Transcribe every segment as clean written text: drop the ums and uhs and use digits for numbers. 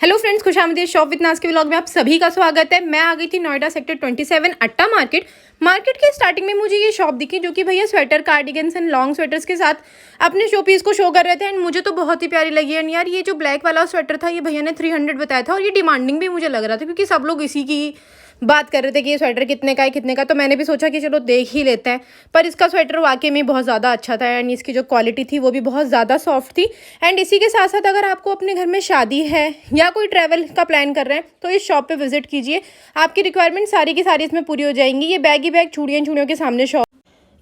Hello friends, खुशामदीद shop with नाज के vlog में आप सभी का स्वागत है। मैं आ गई थी नोएडा सेक्टर 27 अट्टा मार्केट के स्टार्टिंग में मुझे ये शॉप दिखी जो कि भैया sweater, cardigans and long sweaters के साथ अपने शो पीस को शो कर रहे थे एंड मुझे तो बहुत ही प्यारी लगी। एंड यार ये जो ब्लैक वाला स्वेटर था ये भैया ने 300 बताया था और ये डिमांडिंग भी मुझे लग रहा था क्योंकि सब लोग इसी की बात कर रहे थे कि ये स्वेटर कितने का है कितने का। तो मैंने भी सोचा कि चलो देख ही लेते हैं। पर इसका स्वेटर वाकई में बहुत ज़्यादा अच्छा था एंड इसकी जो क्वालिटी थी वो भी बहुत ज़्यादा सॉफ्ट थी। एंड इसी के साथ साथ अगर आपको अपने घर में शादी है या कोई ट्रैवल का प्लान कर रहे हैं तो इस शॉप पे विजिट कीजिए। आपकी रिक्वायरमेंट सारी की सारी इसमें पूरी हो जाएंगी। ये बैग ही बैग चूड़ियों के सामने शॉप।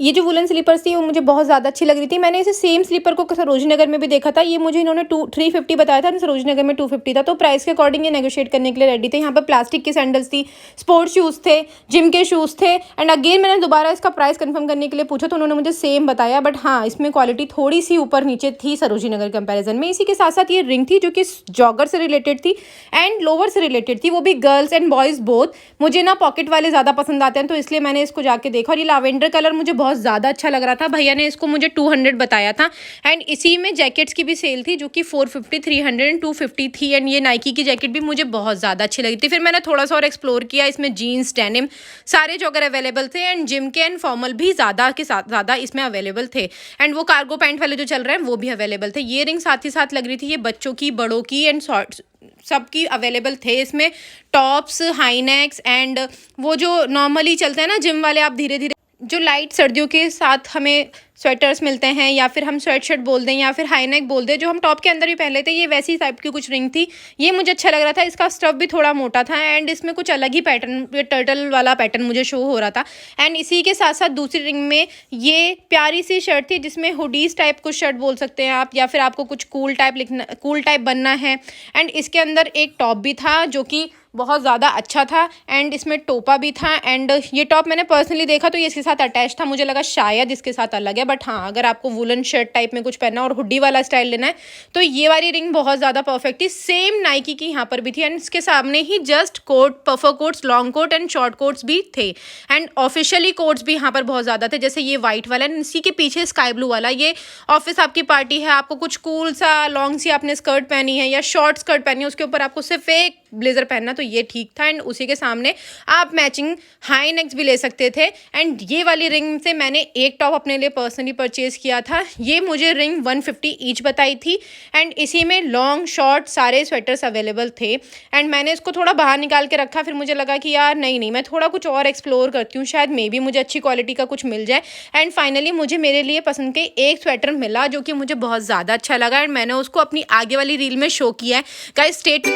ये जो वुलन स्लीपर्स थी वो मुझे बहुत ज़्यादा अच्छी लग रही थी। मैंने इसे सेम स्लीपर को सरोजनी नगर में भी देखा था। ये मुझे इन्होंने 350 बताया था, सरोजनी नगर में 250 था। तो प्राइस के अकॉर्डिंग ये नेगोशिएट करने के लिए रेडी थे। यहाँ पर प्लास्टिक की सैंडल्स थी, स्पोर्ट्स शूज़ थे, जिम के शूज़ थे। एंड अगेन मैंने दोबारा इसका प्राइस कंफर्म करने के लिए पूछा तो उन्होंने मुझे सेम बताया। बट हाँ, इसमें क्वालिटी थोड़ी सी ऊपर नीचे थी सरोजनी नगर कंपेरिजन में। इसी के साथ साथ ये रिंग थी जो कि जॉगर से रिलेटेड थी एंड लोअर से रिलेटेड थी, वो भी गर्ल्स एंड बॉयज़ बोथ। मुझे ना पॉकेट वाले ज़्यादा पसंद आते हैं तो इसलिए मैंने इसको जाके देखा और ये लैवेंडर कलर मुझे बहुत ज़्यादा अच्छा लग रहा था। भैया ने इसको मुझे 200 बताया था एंड इसी में जैकेट्स की भी सेल थी जो कि 450, 300 एंड 250 थी। एंड ये नाइकी की जैकेट भी मुझे बहुत ज़्यादा अच्छी लगी थी। फिर मैंने थोड़ा सा और एक्सप्लोर किया। इसमें जीन्स, डेनिम सारे जॉगर अवेलेबल थे एंड जिम के एंड फॉर्मल भी ज़्यादा के साथ ज़्यादा इसमें अवेलेबल थे। एंड वो कार्गो पैंट वाले जो चल रहे हैं वो भी अवेलेबल थे। ये रिंग साथ ही साथ लग रही थी। ये बच्चों की, बड़ों की एंड शॉर्ट्स सबकी अवेलेबल थे। इसमें टॉप्स, हाई नेक्स एंड वो जो नॉर्मली चलते हैं ना जिम वाले, आप धीरे धीरे जो लाइट सर्दियों के साथ हमें स्वेटर्स मिलते हैं या फिर हम स्वेट शर्ट बोल दें या फिर हाई नेक बोल दें, जो हम टॉप के अंदर भी पहन लेते हैं, ये वैसी टाइप की कुछ रिंग थी। ये मुझे अच्छा लग रहा था। इसका स्टफ भी थोड़ा मोटा था एंड इसमें कुछ अलग ही पैटर्न, टर्टल वाला पैटर्न मुझे शो हो रहा था। एंड इसी के साथ साथ दूसरी रिंग में ये प्यारी सी शर्ट थी जिसमें हुडीज टाइप कुछ शर्ट बोल सकते हैं आप, या फिर आपको कुछ कूल टाइप बनना है। एंड इसके अंदर एक टॉप भी था जो कि बहुत ज़्यादा अच्छा था एंड इसमें टोपा भी था। एंड ये टॉप मैंने पर्सनली देखा तो ये इसके साथ अटैच था, मुझे लगा शायद इसके साथ अलग है। बट हाँ, अगर आपको वुलन शर्ट टाइप में कुछ पहनना और हुडी वाला स्टाइल लेना है तो ये वाली रिंग बहुत ज़्यादा परफेक्ट थी। सेम नाइकी की यहाँ पर भी थी एंड इसके सामने ही just coat, puffer coats, long coat and short coats भी थे। एंड ऑफिशियली कोट्स भी यहाँ पर बहुत ज़्यादा थे, जैसे ये वाइट वाला एंड इसी के पीछे स्काई ब्लू वाला। ये ऑफिस आपकी पार्टी है, आपको कुछ कूल सा लॉन्ग सी आपने स्कर्ट पहनी है या शॉर्ट स्कर्ट पहनी है, उसके ऊपर आपको सिर्फ एक ब्लेजर पहनना, तो ये ठीक था। एंड उसी के सामने आप मैचिंग हाई नेक्स भी ले सकते थे। एंड ये वाली रिंग से मैंने एक टॉप अपने लिए पर्सनली परचेज किया था। ये मुझे रिंग 150 ईच बताई थी एंड इसी में लॉन्ग शॉर्ट सारे स्वेटर्स अवेलेबल थे। एंड मैंने इसको थोड़ा बाहर निकाल के रखा। फिर मुझे लगा कि यार नहीं, मैं थोड़ा कुछ और एक्सप्लोर करती हूँ, शायद मे बी मुझे अच्छी क्वालिटी का कुछ मिल जाए। एंड फाइनली मुझे मेरे लिए पसंद के एक स्वेटर मिला जो कि मुझे बहुत ज़्यादा अच्छा लगा एंड मैंने उसको अपनी आगे वाली रील में शो किया है। गाइस स्टेट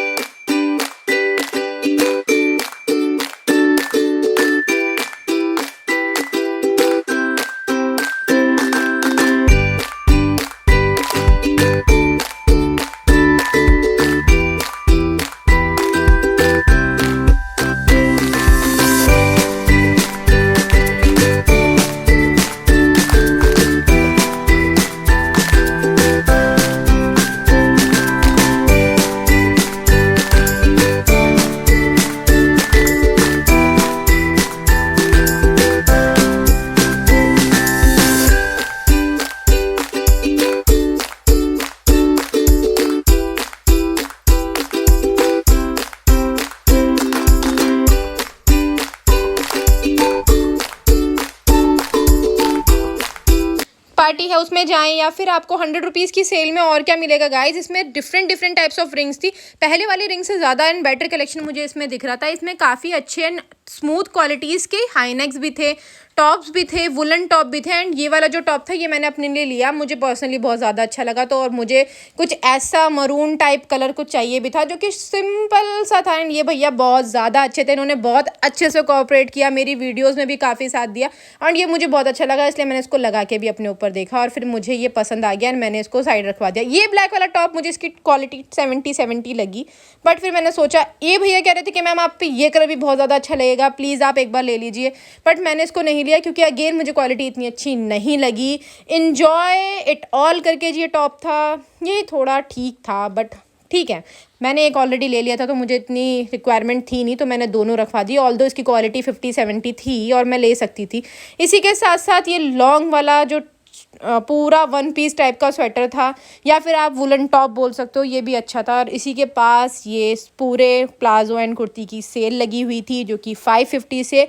पार्टी है उसमें जाएं या फिर आपको 100 रुपीज़ की सेल में और क्या मिलेगा गाइज। इसमें डिफरेंट टाइप्स ऑफ रिंग्स थी। पहले वाली रिंग से ज़्यादा एंड बेटर कलेक्शन मुझे इसमें दिख रहा था। इसमें काफ़ी अच्छे एंड स्मूथ क्वालिटीज़ के हाई नेक्स भी थे, टॉप्स भी थे, वुलन टॉप भी थे। एंड ये वाला जो टॉप था ये मैंने अपने लिए लिया, मुझे पर्सनली बहुत ज़्यादा अच्छा लगा। तो और मुझे कुछ ऐसा मरून टाइप कलर कुछ चाहिए भी था जो कि सिंपल सा था। एंड ये भैया बहुत ज़्यादा अच्छे थे, इन्होंने बहुत अच्छे से कोऑपरेट किया, मेरी वीडियोज़ में भी काफ़ी साथ दिया और ये मुझे बहुत अच्छा लगा, इसलिए मैंने इसको लगा के भी अपने ऊपर देखा और फिर मुझे ये पसंद आ गया एंड मैंने इसको साइड रखवा दिया। ये ब्लैक वाला टॉप मुझे इसकी क्वालिटी 70 लगी, बट फिर मैंने सोचा, ये भैया कह रहे थे कि मैम आप पे ये कलर भी बहुत ज़्यादा अच्छा लगेगा, प्लीज़ आप एक बार ले लीजिए। बट मैंने इसको नहीं लिया क्योंकि अगेन मुझे क्वालिटी इतनी अच्छी नहीं लगी। इन्जॉय इट ऑल करके जो ये टॉप था ये थोड़ा ठीक था, बट ठीक है, मैंने एक ऑलरेडी ले लिया था तो मुझे इतनी रिक्वायरमेंट थी नहीं तो मैंने दोनों रखवा दी। ऑल्दो इसकी क्वालिटी 50-70 थी और मैं ले सकती थी। इसी के साथ साथ ये लॉन्ग वाला जो पूरा वन पीस टाइप का स्वेटर था, या फिर आप वुलन टॉप बोल सकते हो, ये भी अच्छा था। और इसी के पास ये पूरे प्लाजो एंड कुर्ती की सेल लगी हुई थी जो कि 550 से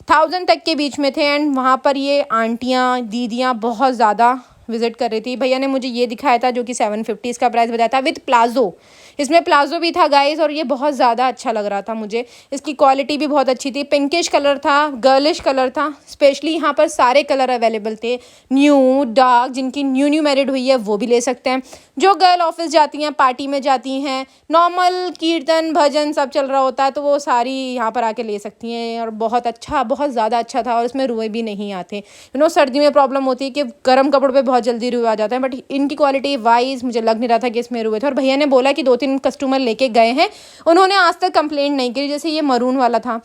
1000 तक के बीच में थे। एंड वहाँ पर ये आंटियाँ दीदियाँ बहुत ज़्यादा विजिट कर रही थी। भैया ने मुझे ये दिखाया था जो कि 750 इसका प्राइस बताया था विद प्लाजो। इसमें प्लाजो भी था गाइस, और ये बहुत ज़्यादा अच्छा लग रहा था मुझे। इसकी क्वालिटी भी बहुत अच्छी थी, पिंकिश कलर था, गर्लिश कलर था। स्पेशली यहाँ पर सारे कलर अवेलेबल थे, न्यू डार्क। जिनकी न्यू मैरिड हुई है वो भी ले सकते हैं। जो गर्ल ऑफिस जाती हैं, पार्टी में जाती हैं, नॉर्मल कीर्तन भजन सब चल रहा होता है, तो वो सारी यहाँ पर आके ले सकती हैं। और बहुत अच्छा, बहुत ज़्यादा अच्छा था। और इसमें रुए भी नहीं आते। सर्दी में प्रॉब्लम होती है कि गर्म कपड़ों पे बहुत जल्दी रुए आ जाते हैं, बट इनकी क्वालिटी वाइज मुझे लग नहीं रहा था कि इसमें रुए थे। और भैया ने बोला कि 2-3 कस्टमर लेके गए हैं, उन्होंने आज तक कंप्लेंट नहीं की। जैसे ये मरून वाला था,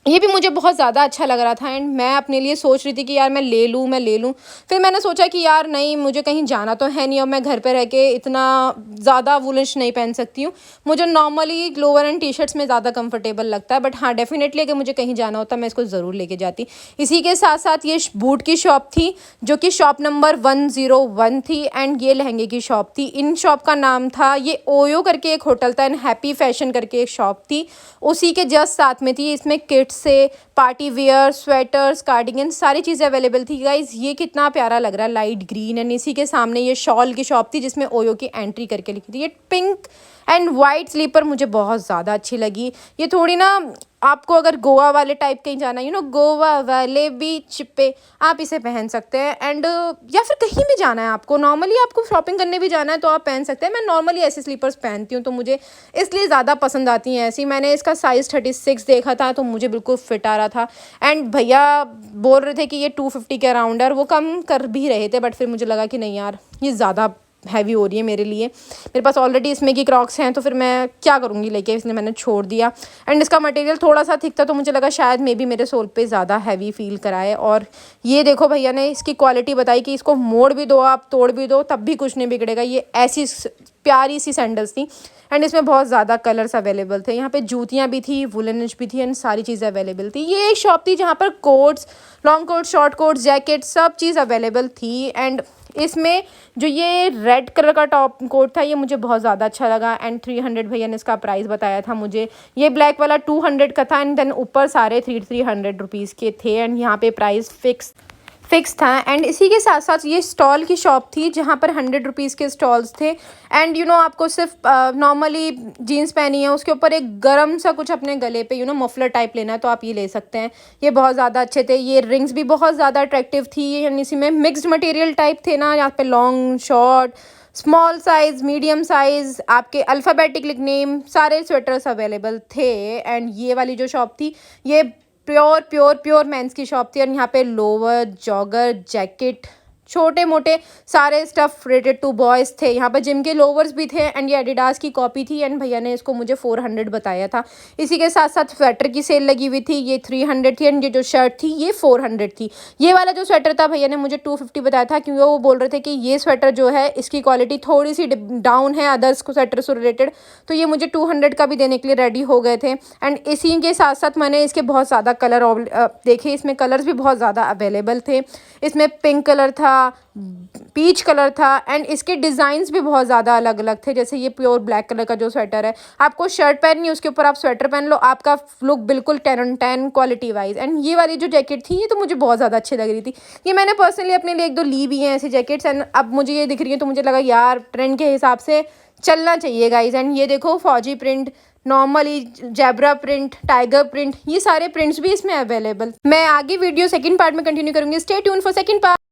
ये भी मुझे बहुत ज़्यादा अच्छा लग रहा था। एंड मैं अपने लिए सोच रही थी कि यार मैं ले लूँ। फिर मैंने सोचा कि यार नहीं, मुझे कहीं जाना तो है नहीं, और मैं घर पे रह के इतना ज़्यादा वुलिश नहीं पहन सकती हूँ। मुझे normally lower and T shirts में ज़्यादा कंफर्टेबल लगता है, बट हाँ डेफिनेटली अगर मुझे कहीं जाना होता मैं इसको ज़रूर लेके जाती। इसी के साथ साथ ये बूट की शॉप थी जो कि शॉप नंबर 101 थी। एंड ये लहंगे की शॉप थी। इन शॉप का नाम था, ये ओयो करके एक होटल था, एंड हैप्पी फैशन करके एक शॉप थी, उसी के जस्ट साथ में थी। इसमें किड्स से पार्टी वेयर, स्वेटर्स, कार्डिगन सारी चीज़ें अवेलेबल थी गाइज। ये कितना प्यारा लग रहा है, लाइट ग्रीन। एंड इसी के सामने ये शॉल की शॉप थी जिसमें ओयो की एंट्री करके लिखी थी। ये पिंक एंड वाइट स्लीपर मुझे बहुत ज़्यादा अच्छी लगी। ये थोड़ी ना, आपको अगर गोवा वाले टाइप कहीं जाना, गोवा वाले बीच पे आप इसे पहन सकते हैं। एंड या फिर कहीं भी जाना है आपको, नॉर्मली आपको शॉपिंग करने भी जाना है तो आप पहन सकते हैं। मैं नॉर्मली ऐसे स्लीपर्स पहनती हूँ तो मुझे इसलिए ज़्यादा पसंद आती हैं ऐसी। मैंने इसका साइज़ 36 देखा था तो मुझे बिल्कुल फिट आ रहा था। एंड भैया बोल रहे थे कि ये 250 के अराउंड है, और वो कम कर भी रहे थे, बट फिर मुझे लगा कि नहीं यार, ये ज़्यादा हैवी हो रही है मेरे लिए। मेरे पास ऑलरेडी इसमें की क्रॉक्स हैं, तो फिर मैं क्या करूँगी लेके, इसलिए मैंने छोड़ दिया। एंड इसका मटेरियल थोड़ा सा थिक था, तो मुझे लगा शायद मे बी मेरे सोल पे ज़्यादा हैवी फील कराए। और ये देखो भैया ने इसकी क्वालिटी बताई कि इसको मोड़ भी दो आप, तोड़ भी दो, तब भी कुछ नहीं बिगड़ेगा। ये ऐसी प्यारी सी सैंडल्स थी। एंड इसमें बहुत ज़्यादा कलर्स अवेलेबल थे। यहाँ पे जूतियाँ भी थी, वुलनिश भी थी, एंड सारी चीज़ें अवेलेबल थी। ये एक शॉप थी जहाँ पर coats, long coat, short coat, jacket सब चीज़ अवेलेबल थी। एंड इसमें जो ये रेड कलर का टॉप कोट था ये मुझे बहुत ज़्यादा अच्छा लगा। एंड 300 भैया ने इसका प्राइस बताया था मुझे। ये ब्लैक वाला 200 का था, एंड देन ऊपर सारे 300 रुपीज़ के थे। एंड यहाँ पे प्राइस फिक्स था। एंड इसी के साथ साथ ये स्टॉल की शॉप थी जहाँ पर 100 रुपीज़ के स्टॉल्स थे। एंड आपको सिर्फ नॉर्मली जीन्स पहनी है, उसके ऊपर एक गरम सा कुछ अपने गले पे मफलर टाइप लेना है तो आप ये ले सकते हैं। ये बहुत ज़्यादा अच्छे थे। ये रिंग्स भी बहुत ज़्यादा अट्रैक्टिव थी। यानी इसी में मिक्स्ड मटेरियल टाइप थे ना, यहाँ पे long, short, small size, medium size, आपके अल्फ़ाबेटिक निकनेम सारे स्वेटर्स अवेलेबल थे। एंड ये वाली जो शॉप थी ये प्योर मेंस की शॉप थी। और यहाँ पे लोवर, जॉगर, जैकेट, छोटे मोटे सारे स्टफ़ रिलेटेड टू बॉयज़ थे। यहाँ पर जिम के लोवर्स भी थे। एंड ये एडिडास की कॉपी थी। एंड भैया ने इसको मुझे 400 बताया था। इसी के साथ साथ स्वेटर की सेल लगी हुई थी, ये 300 थी। एंड ये जो शर्ट थी ये 400 थी। ये वाला जो स्वेटर था भैया ने मुझे 250 बताया था, क्योंकि वो बोल रहे थे कि ये स्वेटर जो है इसकी क्वालिटी थोड़ी सी डाउन है अदर्स को स्वेटर से रिलेटेड, तो ये मुझे 200 का भी देने के लिए रेडी हो गए थे। एंड इसी के साथ साथ मैंने इसके बहुत ज़्यादा कलर देखे। इसमें कलर्स भी बहुत ज़्यादा अवेलेबल थे। इसमें पिंक कलर था, पीच कलर था। एंड इसके डिज़ाइंस भी बहुत ज़्यादा अलग अलग थे। जैसे ये प्योर ब्लैक कलर का जो स्वेटर है, आपको शर्ट पहननी है उसके ऊपर आप स्वेटर पहन लो, आपका लुक बिल्कुल 10 on 10 क्वालिटी वाइज। एंड ये वाली जो जैकेट थी ये तो मुझे बहुत ज़्यादा अच्छी लग रही थी। ये मैंने पर्सनली अपने लिए 1-2 ली भी हैं ऐसी जैकेट्स। एंड अब मुझे ये दिख रही है तो मुझे लगा यार ट्रेंड के हिसाब से चलना चाहिए गाइज। एंड ये देखो फौजी print, normally zebra print, tiger print, ये सारे प्रिंट्स भी इसमें अवेलेबल। मैं आगे वीडियो सेकंड पार्ट में कंटिन्यू करूँगी। Stay tune for second part.